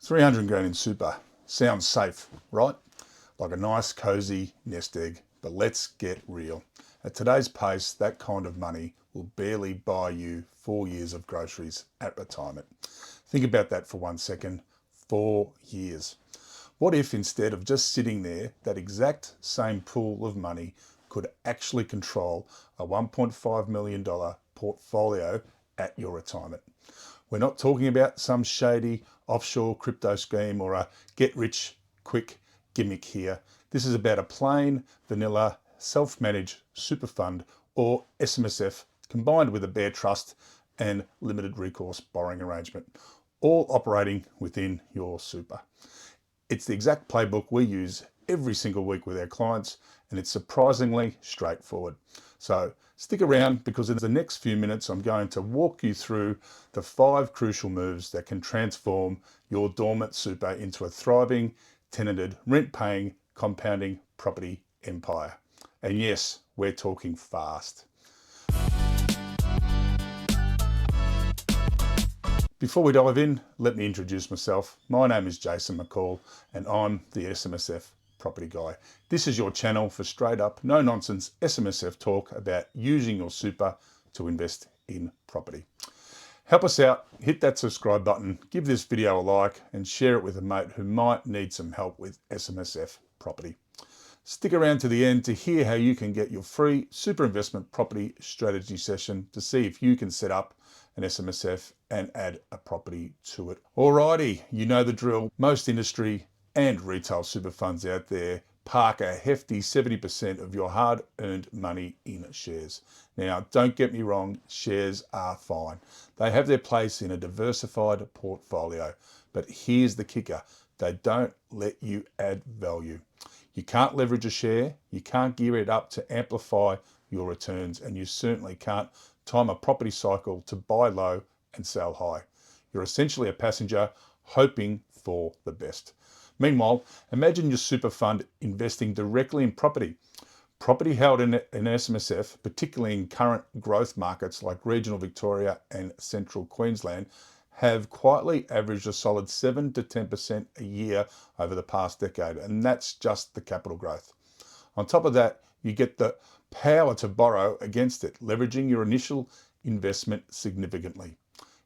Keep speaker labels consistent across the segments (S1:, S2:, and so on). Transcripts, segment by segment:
S1: 300 grand in super. Sounds safe, right? Like a nice cozy nest egg, but let's get real. At today's pace, that kind of money will barely buy you 4 years of groceries at retirement. Think about that for 1 second. 4 years. What if instead of just sitting there, that exact same pool of money could actually control a $1.5 million portfolio at your retirement? We're not talking about some shady offshore crypto scheme or a get rich quick gimmick here. This is about a plain vanilla self-managed super fund, or SMSF, combined with a bare trust and limited recourse borrowing arrangement, all operating within your super. It's the exact playbook we use every single week with our clients, and it's surprisingly straightforward. So stick around, because in the next few minutes I'm going to walk you through the 5 crucial moves that can transform your dormant super into a thriving, tenanted, rent-paying, compounding property empire. And yes, we're talking fast. Before we dive in, let me introduce myself. My name is Jason McCall, and I'm the SMSF Property Guy. This is your channel for straight up, no nonsense SMSF talk about using your super to invest in property. Help us out, hit that subscribe button, give this video a like, and share it with a mate who might need some help with SMSF property. Stick around to the end to hear how you can get your free super investment property strategy session to see if you can set up an SMSF and add a property to it. Alrighty, you know the drill. Most industry and retail super funds out there park a hefty 70% of your hard-earned money in shares. Now, don't get me wrong, shares are fine. They have their place in a diversified portfolio, but here's the kicker. They don't let you add value. You can't leverage a share, you can't gear it up to amplify your returns, and you certainly can't time a property cycle to buy low and sell high. You're essentially a passenger hoping for the best. Meanwhile, imagine your super fund investing directly in property. Property held in SMSF, particularly in current growth markets like regional Victoria and central Queensland, have quietly averaged a solid 7 to 10% a year over the past decade, and that's just the capital growth. On top of that, you get the power to borrow against it, leveraging your initial investment significantly.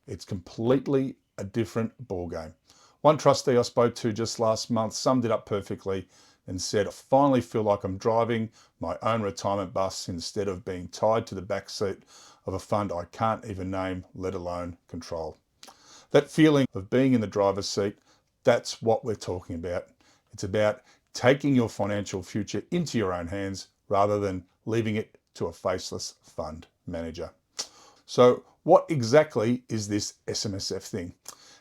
S1: It's completely a different ballgame. One trustee I spoke to just last month summed it up perfectly and said, "I finally feel like I'm driving my own retirement bus instead of being tied to the back seat of a fund I can't even name, let alone control." That feeling of being in the driver's seat, that's what we're talking about. It's about taking your financial future into your own hands rather than leaving it to a faceless fund manager. So what exactly is this SMSF thing?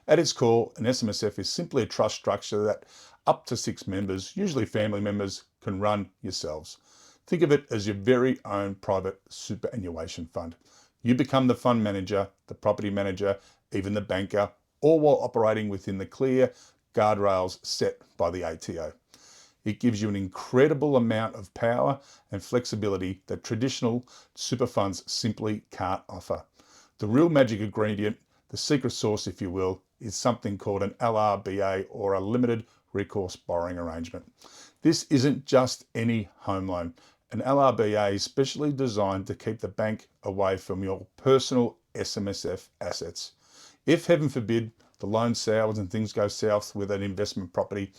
S1: At its core, an SMSF is simply a trust structure that up to 6 members, usually family members, can run yourselves. Think of it as your very own private superannuation fund. You become the fund manager, the property manager, even the banker, all while operating within the clear guardrails set by the ATO. It gives you an incredible amount of power and flexibility that traditional super funds simply can't offer. The real magic ingredient, the secret sauce if you will, is something called an LRBA, or a limited recourse borrowing arrangement. This isn't just any home loan. An LRBA is specially designed to keep the bank away from your personal SMSF assets. If, heaven forbid, the loan sours and things go south with an investment property,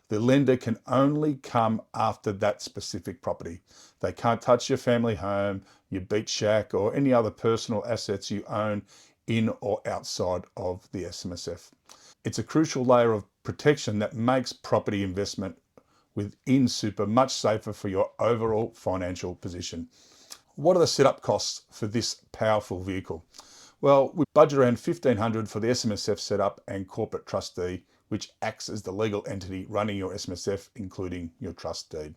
S1: the lender can only come after that specific property. They can't touch your family home, your beach shack, or any other personal assets you own in or outside of the SMSF. It's a crucial layer of protection that makes property investment within super much safer for your overall financial position. What are the setup costs for this powerful vehicle? Well, we budget around $1,500 for the SMSF setup and corporate trustee, which acts as the legal entity running your SMSF, including your trust deed.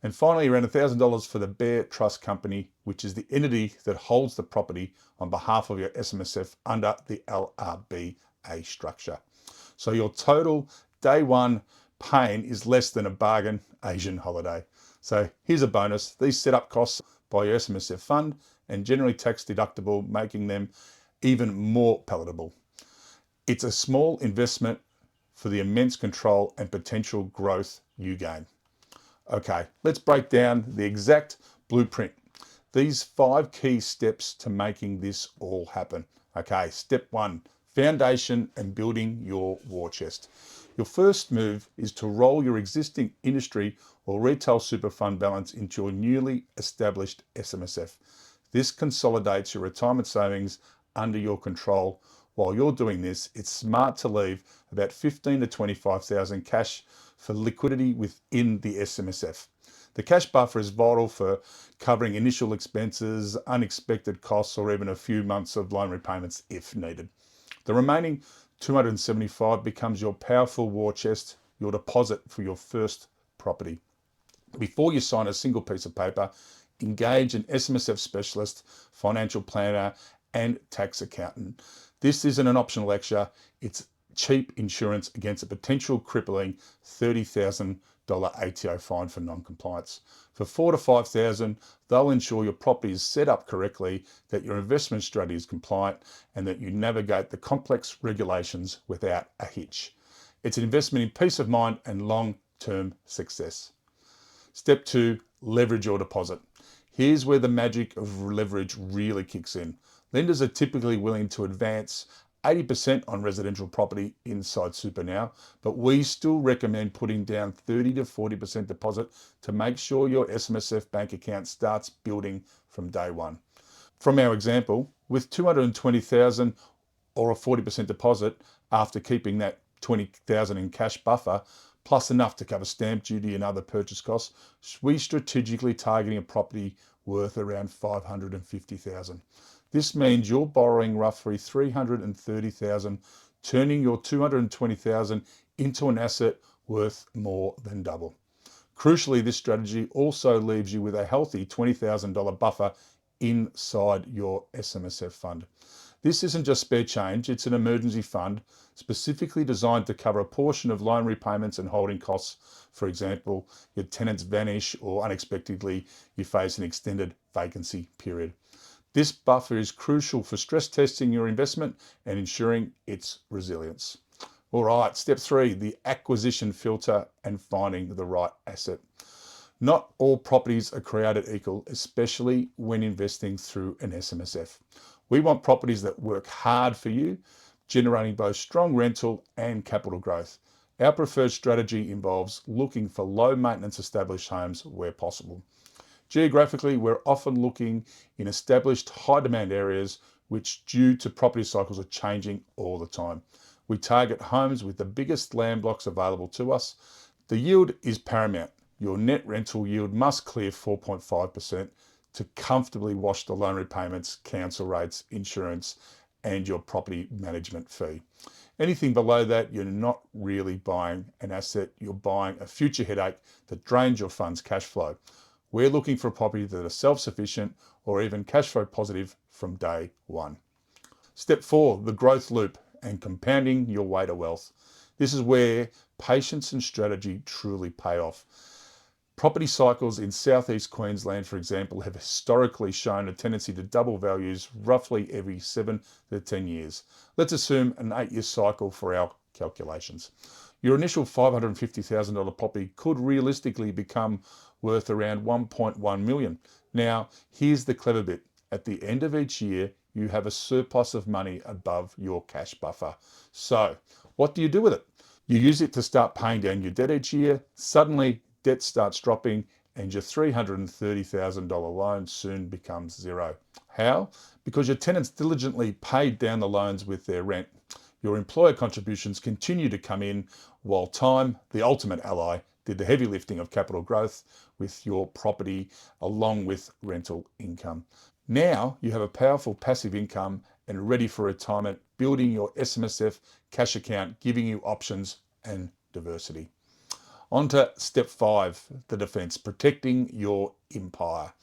S1: And finally, around $1,000 for the bare trust company, which is the entity that holds the property on behalf of your SMSF under the LRBA structure. So your total day one pain is less than a bargain Asian holiday. So here's a bonus. These setup costs by your SMSF fund and generally tax deductible, making them even more palatable. It's a small investment for the immense control and potential growth you gain. Okay, let's break down the exact blueprint. These 5 key steps to making this all happen. Okay, step 1, foundation and building your war chest. Your first move is to roll your existing industry or retail super fund balance into your newly established SMSF. This consolidates your retirement savings under your control. While you're doing this, it's smart to leave about 15 to 25,000 cash for liquidity within the SMSF. The cash buffer is vital for covering initial expenses, unexpected costs, or even a few months of loan repayments if needed. The remaining 275 becomes your powerful war chest, your deposit for your first property. Before you sign a single piece of paper, engage an SMSF specialist, financial planner, and tax accountant. This isn't an optional lecture, it's cheap insurance against a potential crippling $30,000 ATO fine for non-compliance. For $4,000 to $5,000, they'll ensure your property is set up correctly, that your investment strategy is compliant, and that you navigate the complex regulations without a hitch. It's an investment in peace of mind and long-term success. Step 2, leverage your deposit. Here's where the magic of leverage really kicks in. Lenders are typically willing to advance 80% on residential property inside super now, but we still recommend putting down 30 to 40% deposit to make sure your SMSF bank account starts building from day one. From our example, with 220,000 or a 40% deposit after keeping that 20,000 in cash buffer, plus enough to cover stamp duty and other purchase costs, we strategically targeting a property worth around 550,000. This means you're borrowing roughly 330,000, turning your 220,000 into an asset worth more than double. Crucially, this strategy also leaves you with a healthy $20,000 buffer inside your SMSF fund. This isn't just spare change, it's an emergency fund specifically designed to cover a portion of loan repayments and holding costs. For example, your tenants vanish or unexpectedly you face an extended vacancy period. This buffer is crucial for stress testing your investment and ensuring its resilience. All right, step 3, the acquisition filter and finding the right asset. Not all properties are created equal, especially when investing through an SMSF. We want properties that work hard for you, generating both strong rental and capital growth. Our preferred strategy involves looking for low maintenance established homes where possible. Geographically, we're often looking in established high demand areas which due to property cycles are changing all the time. We target homes with the biggest land blocks available to us. The yield is paramount. Your net rental yield must clear 4.5% to comfortably wash the loan repayments, council rates, insurance, and your property management fee. Anything below that, you're not really buying an asset, you're buying a future headache that drains your fund's cash flow. We're looking for a property that is self-sufficient or even cash flow positive from day one. Step 4, the growth loop and compounding your way to wealth. This is where patience and strategy truly pay off. Property cycles in southeast Queensland, for example, have historically shown a tendency to double values roughly every 7 to 10 years. Let's assume an 8-year cycle for our calculations. Your initial $550,000 property could realistically become worth around 1.1 million. Now, here's the clever bit. At the end of each year, you have a surplus of money above your cash buffer. So, what do you do with it? You use it to start paying down your debt each year. Suddenly, debt starts dropping and your $330,000 loan soon becomes zero. How? Because your tenants diligently paid down the loans with their rent. Your employer contributions continue to come in while time, the ultimate ally, did the heavy lifting of capital growth with your property along with rental income. Now you have a powerful passive income and ready for retirement, building your SMSF cash account, giving you options and diversity. On to step 5, the defense, protecting your empire.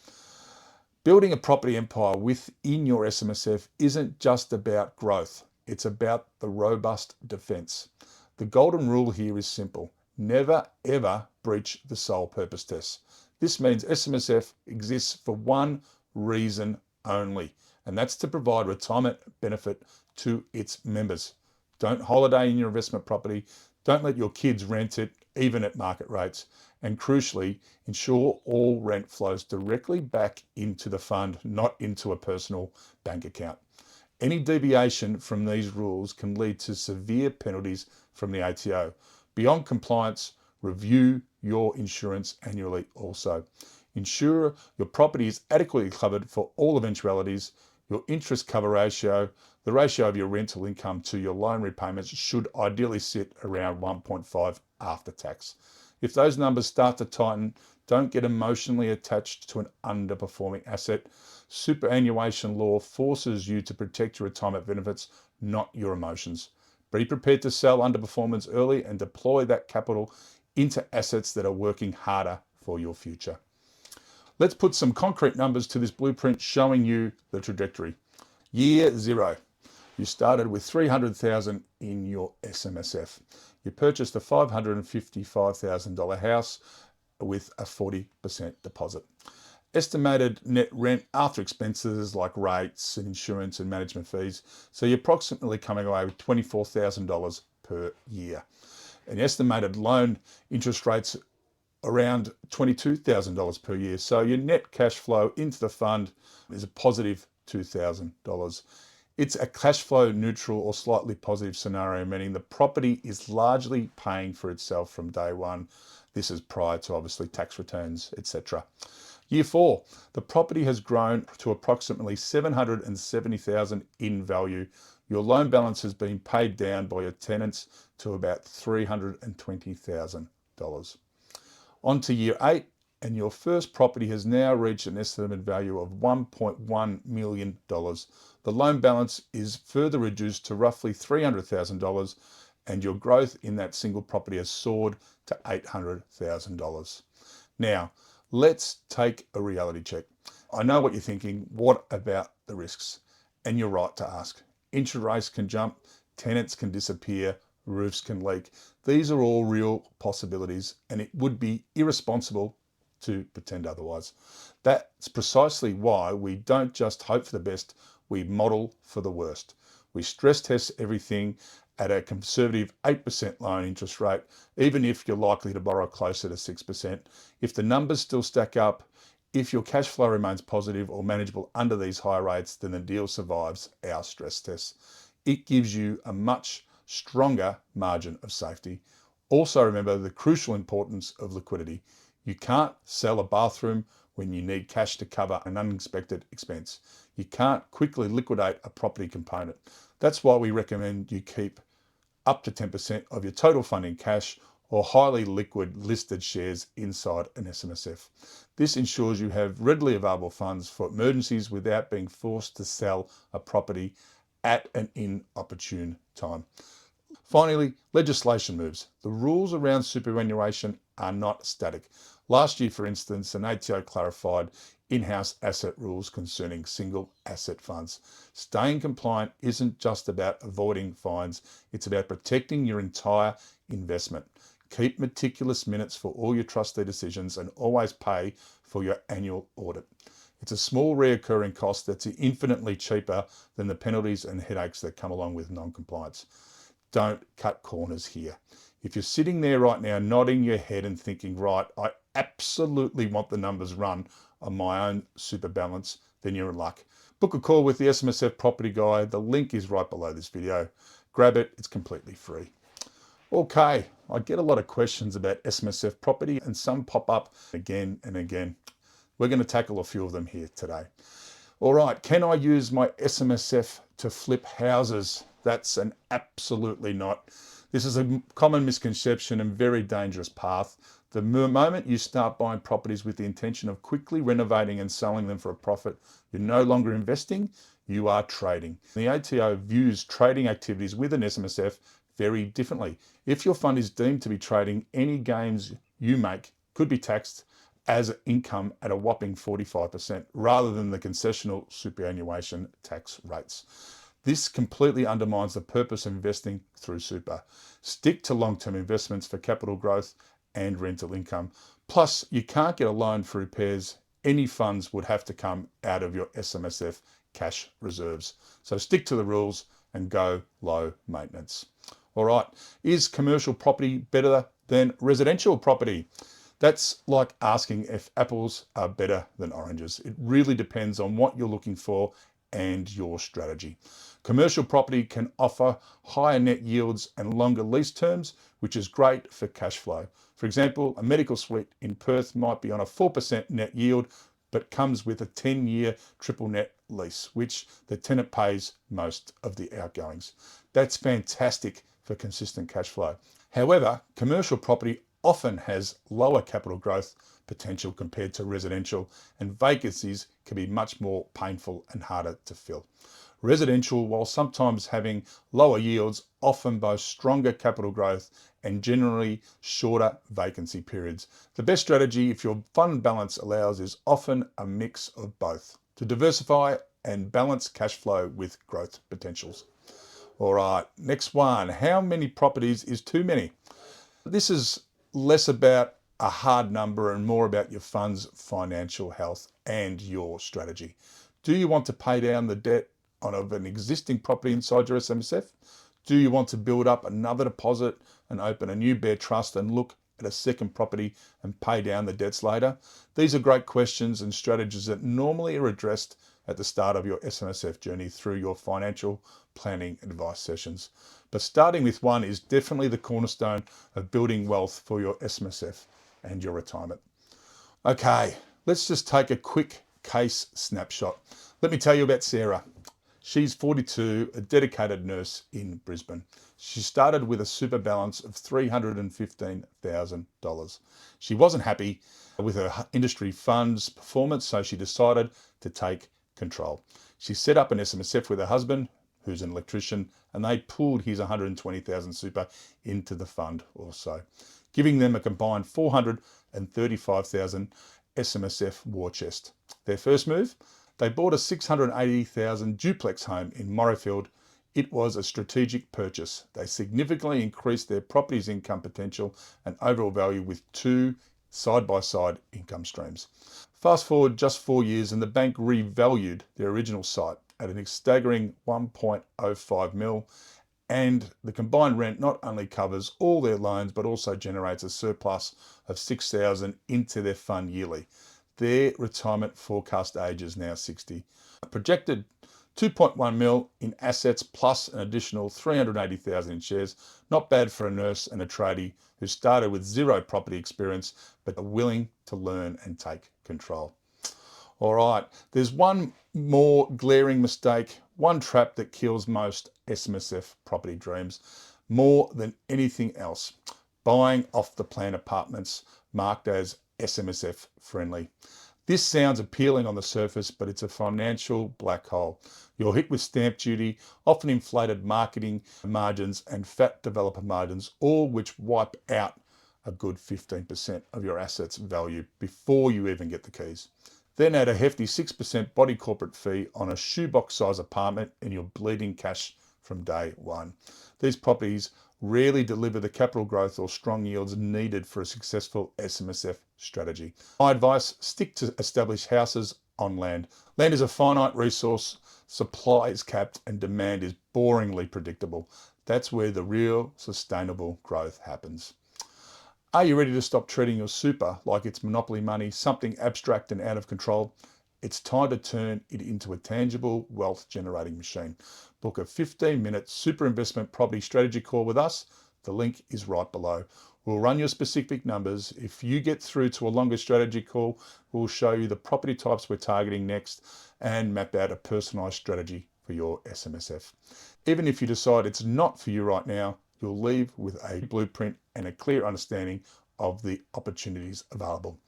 S1: Building a property empire within your SMSF isn't just about growth. It's about the robust defense. The golden rule here is simple. Never, ever breach the sole purpose test. This means SMSF exists for one reason only, and that's to provide retirement benefit to its members. Don't holiday in your investment property. Don't let your kids rent it, even at market rates. And crucially, ensure all rent flows directly back into the fund, not into a personal bank account. Any deviation from these rules can lead to severe penalties from the ATO. Beyond compliance, review your insurance annually also. Ensure your property is adequately covered for all eventualities. Your interest cover ratio, the ratio of your rental income to your loan repayments, should ideally sit around 1.5 after tax. If those numbers start to tighten, don't get emotionally attached to an underperforming asset. Superannuation law forces you to protect your retirement benefits, not your emotions. Be prepared to sell underperformance early and deploy that capital into assets that are working harder for your future. Let's put some concrete numbers to this blueprint showing you the trajectory. Year zero, you started with $300,000 in your SMSF. You purchased a $555,000 house with a 40% deposit. Estimated net rent after expenses like rates and insurance and management fees. So you're approximately coming away with $24,000 per year. And estimated loan interest rates around $22,000 per year. So your net cash flow into the fund is a positive $2,000. It's a cash flow neutral or slightly positive scenario, meaning the property is largely paying for itself from day one. This is prior to obviously tax returns, etc. Year four, the property has grown to approximately $770,000 in value. Your loan balance has been paid down by your tenants to about $320,000. On to year eight, and your first property has now reached an estimated value of $1.1 million. The loan balance is further reduced to roughly $300,000, and your growth in that single property has soared to $800,000. Now, let's take a reality check. I know what you're thinking. What about the risks? And you're right to ask. Interest rates can jump, tenants can disappear, roofs can leak. These are all real possibilities, and it would be irresponsible to pretend otherwise. That's precisely why we don't just hope for the best, we model for the worst. We stress test everything at a conservative 8% loan interest rate, even if you're likely to borrow closer to 6%. If the numbers still stack up, if your cash flow remains positive or manageable under these high rates, then the deal survives our stress tests. It gives you a much stronger margin of safety. Also remember the crucial importance of liquidity. You can't sell a bathroom when you need cash to cover an unexpected expense. You can't quickly liquidate a property component. That's why we recommend you keep up to 10% of your total fund in cash or highly liquid listed shares inside an SMSF. This ensures you have readily available funds for emergencies without being forced to sell a property at an inopportune time. Finally, legislation moves. The rules around superannuation are not static. Last year, for instance, an ATO clarified in-house asset rules concerning single asset funds. Staying compliant isn't just about avoiding fines, it's about protecting your entire investment. Keep meticulous minutes for all your trustee decisions and always pay for your annual audit. It's a small reoccurring cost that's infinitely cheaper than the penalties and headaches that come along with non-compliance. Don't cut corners here. If you're sitting there right now nodding your head and thinking, right, I absolutely want the numbers run on my own super balance, then you're in luck. Book a call with the SMSF Property Guy. The link is right below this video. Grab it, it's completely free. Okay, I get a lot of questions about SMSF property and some pop up again and again. We're going to tackle a few of them here today. All right, can I use my SMSF to flip houses? That's an absolutely not. This is a common misconception and very dangerous path. The moment you start buying properties with the intention of quickly renovating and selling them for a profit, you're no longer investing, you are trading. The ATO views trading activities with an SMSF very differently. If your fund is deemed to be trading, any gains you make could be taxed as income at a whopping 45% rather than the concessional superannuation tax rates. This completely undermines the purpose of investing through super. Stick to long-term investments for capital growth and rental income. Plus, you can't get a loan for repairs. Any funds would have to come out of your SMSF cash reserves. So stick to the rules and go low maintenance. All right, is commercial property better than residential property? That's like asking if apples are better than oranges. It really depends on what you're looking for and your strategy. Commercial property can offer higher net yields and longer lease terms, which is great for cash flow. For example, a medical suite in Perth might be on a 4% net yield, but comes with a 10-year triple net lease, which the tenant pays most of the outgoings. That's fantastic for consistent cash flow. However, commercial property often has lower capital growth potential compared to residential, and vacancies can be much more painful and harder to fill. Residential, while sometimes having lower yields, often boasts stronger capital growth and generally shorter vacancy periods. The best strategy, if your fund balance allows, is often a mix of both to diversify and balance cash flow with growth potentials. All right, next one. How many properties is too many? This is less about a hard number and more about your fund's financial health and your strategy. Do you want to pay down the debt on an existing property inside your SMSF? Do you want to build up another deposit and open a new bare trust and look at a second property and pay down the debts later? These are great questions and strategies that normally are addressed at the start of your SMSF journey through your financial planning advice sessions. But starting with one is definitely the cornerstone of building wealth for your SMSF and your retirement. Okay, let's just take a quick case snapshot. Let me tell you about Sarah. She's 42, a dedicated nurse in Brisbane. She started with a super balance of $315,000. She wasn't happy with her industry fund's performance, so she decided to take control. She set up an SMSF with her husband, who's an electrician, and they pooled his 120,000 super into the fund also, giving them a combined 435,000 SMSF Warchest. Their first move? They bought a 680,000 duplex home in Morayfield. It was a strategic purchase. They significantly increased their property's income potential and overall value with two side-by-side income streams. Fast forward just 4 years and the bank revalued their original site at a staggering 1.05 mil, and the combined rent not only covers all their loans but also generates a surplus of 6,000 into their fund yearly. Their retirement forecast age is now 60. A projected 2.1 mil in assets plus an additional 380,000 in shares. Not bad for a nurse and a tradie who started with zero property experience but are willing to learn and take control. All right, there's one more glaring mistake, one trap that kills most SMSF property dreams more than anything else: buying off the plan apartments marked as SMSF friendly. This sounds appealing on the surface, but it's a financial black hole. You're hit with stamp duty, often inflated marketing margins and fat developer margins, all which wipe out a good 15% of your assets value before you even get the keys. Then add a hefty 6% body corporate fee on a shoebox size apartment and you're bleeding cash from day one. These properties rarely deliver the capital growth or strong yields needed for a successful SMSF strategy. My advice: stick to established houses on land. Land is a finite resource, supply is capped, and demand is boringly predictable. That's where the real sustainable growth happens. Are you ready to stop treating your super like it's monopoly money, something abstract and out of control? It's time to turn it into a tangible wealth generating machine. Book a 15-minute super investment property strategy call with us. The link is right below. We'll run your specific numbers. If you get through to a longer strategy call, we'll show you the property types we're targeting next and map out a personalised strategy for your SMSF. Even if you decide it's not for you right now, you'll leave with a blueprint and a clear understanding of the opportunities available.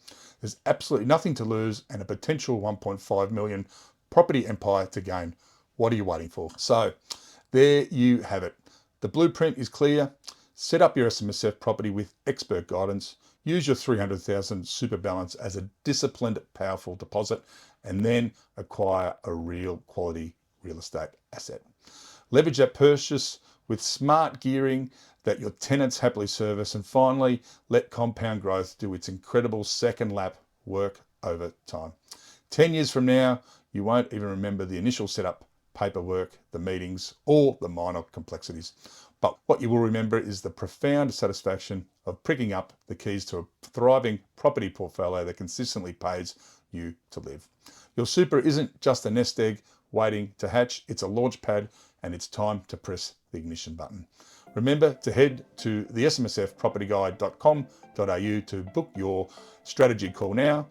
S1: There's absolutely nothing to lose and a potential 1.5 million property empire to gain. What are you waiting for? So there you have it. The blueprint is clear. Set up your SMSF property with expert guidance. Use your 300,000 super balance as a disciplined, powerful deposit, and then acquire a real quality real estate asset. Leverage that purchase with smart gearing that your tenants happily service, and finally, let compound growth do its incredible second lap work over time. 10 years from now, you won't even remember the initial setup, paperwork, the meetings, or the minor complexities. But what you will remember is the profound satisfaction of picking up the keys to a thriving property portfolio that consistently pays you to live. Your super isn't just a nest egg waiting to hatch, it's a launch pad, and it's time to press the ignition button. Remember to head to the smsfpropertyguide.com.au to book your strategy call now.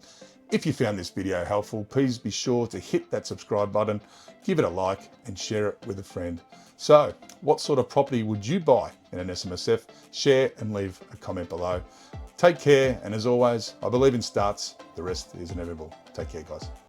S1: If you found this video helpful, please be sure to hit that subscribe button, give it a like, and share it with a friend. So, what sort of property would you buy in an SMSF? Share and leave a comment below. Take care, and as always, I believe in starts, the rest is inevitable. Take care, guys.